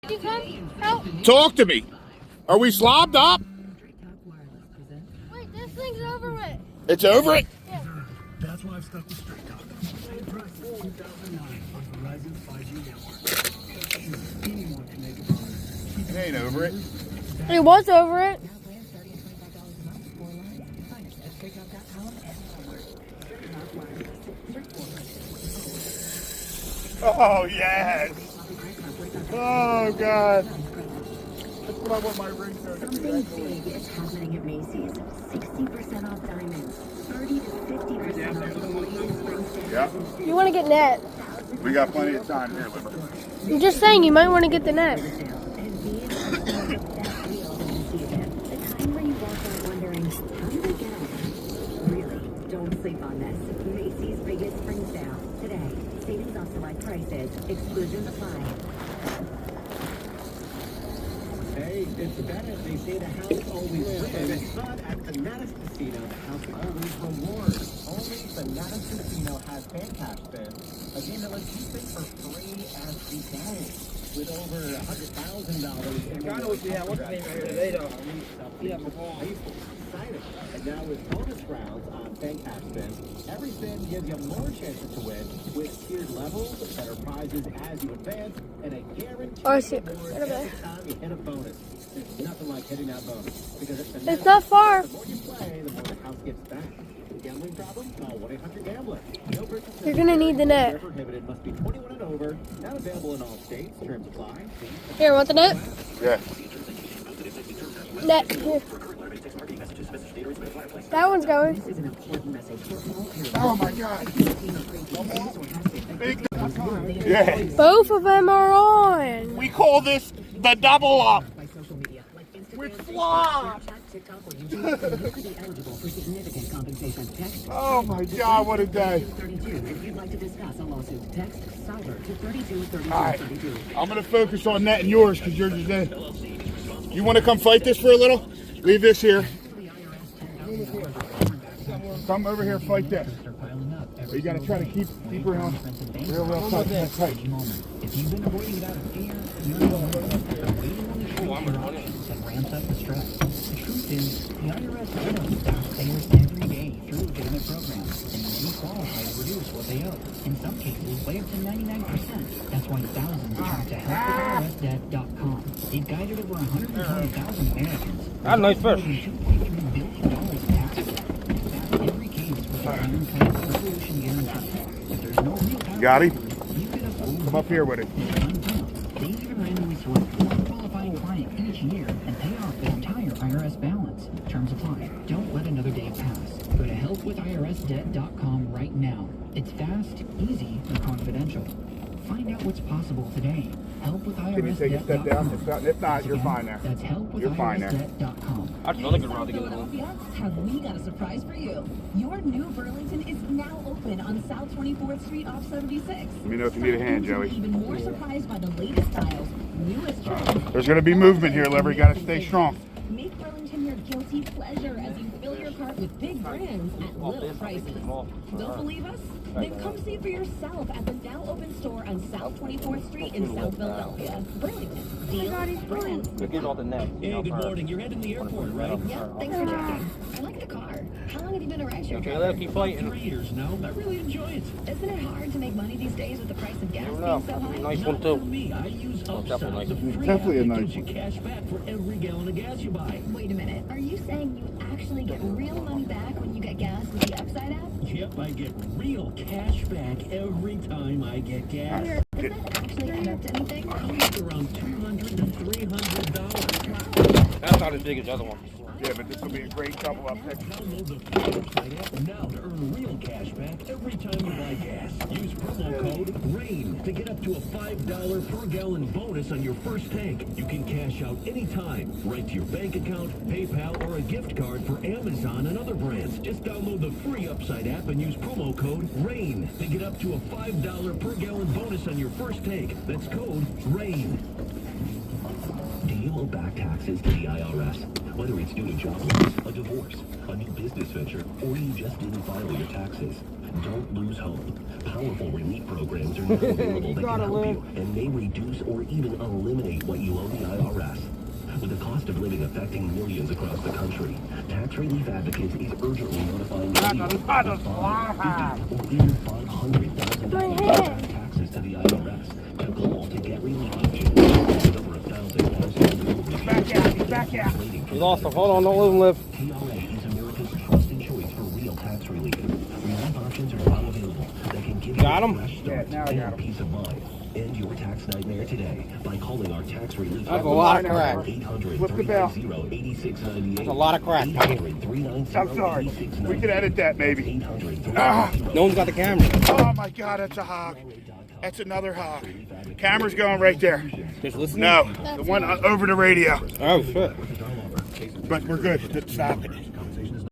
You come? Help. Talk to me. Are we slobbed up? Wait, this thing's over with. It's over it? Yeah. That's why I've stuck with Straight Talk. Same price as 2009 on Verizon's 5G network. Anyone can make a promise. It ain't over it. It was over it. Oh, yes. Oh, God. That's what I want my ringtone to be. Something big is happening at Macy's. 60% off diamonds. 30 to 50% off the latest spring sale. Yeah. You want to get net. We got plenty of time here, Limber. I'm just saying, you might want to get the net. And these are some of the best deals in the season. The time where you walk out wondering, how did we get all this? Really, don't sleep on this. Macy's biggest spring sale. Today, savings off select prices. Exclusions apply. Hey, it's Bennett. They say the house always wins, but at Fanatis Casino, the house always rewards. Only Fanatis Casino has fan cash spin, a game that lets you spin for free as the game. With over $100,000 in rewards. Exciting. And now with bonus rounds on fan cash spin, every spin gives you more chances to win with tiered levels, better prizes as you advance, and a guaranteed Oh, I see. reward Right over there. every time you hit a bonus. There's nothing like hitting that bonus. Because It's not far. the more you play, the more the house gets back. Gambling problem? Call 1-800-GAMBLER. No purchase You're gonna need the net. prohibited. Must be 21 and over. Not available in all states. Terms apply. Here, want the net? Yeah. Net. Here. That one's going. This is an important message for all parents. Oh, my God. Big. Big. Yeah. Both of them are on. We call this the double up. By social media like Instagram, With Facebook, flop. Snapchat, TikTok, or YouTube, and you could be eligible for significant compensation. Text Oh, my God. What a day. 32 if you'd like to discuss a lawsuit. Text cyber to 3232 All right. 32. I'm going to focus on netting yours because yours is in. You want to come fight this for a little? Leave this here. Come over here, fight this. But you got to try to keep her on real tight. If you've been avoiding it out of fear, you're in the waiting only shrinks your options and ramps up the stress. The truth is, the IRS owes taxpayers every day through legitimate programs, and many qualify to reduce what they owe. In some cases, way up to 99%. That's why thousands turn to helpwithirsdebt.com. They've guided over 120,000 Americans. That's a nice fish. $2.3 billion in taxes. In fact, every case with an ironclad resolution guarantee. If there's no real power, Got him? you could have Come up here with it. they even randomly select one qualifying client each year and pay off their entire IRS balance. Terms apply. Don't let another day pass. Go to helpwithirsdebt.com right now. It's fast, easy, and confidential. Find out what's possible today. Can you take a step down? If not, you're fine there. That's You're fine there. helpwithirsdebt.com. That's another good round to get it on. Philadelphia, have we got a surprise for you? Your new Burlington is now open on South 24th Street off 76. Let me know if you need a hand, Joey. Even more surprised by the latest styles, newest trends. There's going to be movement here, Lever. You got to stay strong. Make Burlington your guilty pleasure as you fill your cart with big brands at little prices. Don't believe us? Then come see for yourself at the now open store on South 24th Street in South Philadelphia. Burlington. Deals, brands. We're getting all the net. Hey, good morning. You're heading to the airport, right? Yeah, thanks for checking. I like the car. How long have you been a rideshare Okay, driver? let's keep fighting. 3 years now. I really enjoy it. Isn't it hard to make money these days with the price of gas being No, so high? nice one Not for too. me. I use Upside, definitely the nice. free Definitely a app that nice gives you cash back for every gallon of gas you buy. Wait a minute. Are you saying you actually get real money back when you get gas with the Upside app? Yep, I get real cash back every time I get gas. Does that actually add up to anything? It's around $200 to $300. That's not as big as the other one. Yeah, but this will be a great double up next. Download the free Upside app now to earn real cash back every time you buy gas. Use promo code RAIN to get up to a $5 per gallon bonus on your first tank. You can cash out anytime, right to your bank account, PayPal, or a gift card for Amazon and other brands. Just download the free Upside app and use promo code RAIN to get up to a $5 per gallon bonus on your first tank. That's code RAIN. Do you owe back taxes to the IRS? Whether it's due to job loss, a divorce, a new business venture, or you just didn't file your taxes, don't lose hope. Powerful relief programs are now available that can help you and may reduce or even eliminate what you owe the IRS. With the cost of living affecting millions across the country, Tax Relief Advocates is urgently notifying anyone with $5, $50, or even $500,000 in taxes to the IRS. The goal to get relief options with over 1,000 household Back out. You lost him. Hold on, don't let him live. TRA is America's trusted choice for real tax relief. Relief options are now available that can give you Got a him? fresh start and peace of mind. End your tax nightmare today by calling our tax relief. That's a lot of crap. 800-390-8698. That's a lot of crap. 800-390-8698. I'm sorry. We can edit that maybe. No one's got the camera. Oh my God, that's a hog. That's another hog. Camera's going right there. Just listen. No, the one over the radio. Oh, shit. But we're good. Stop it.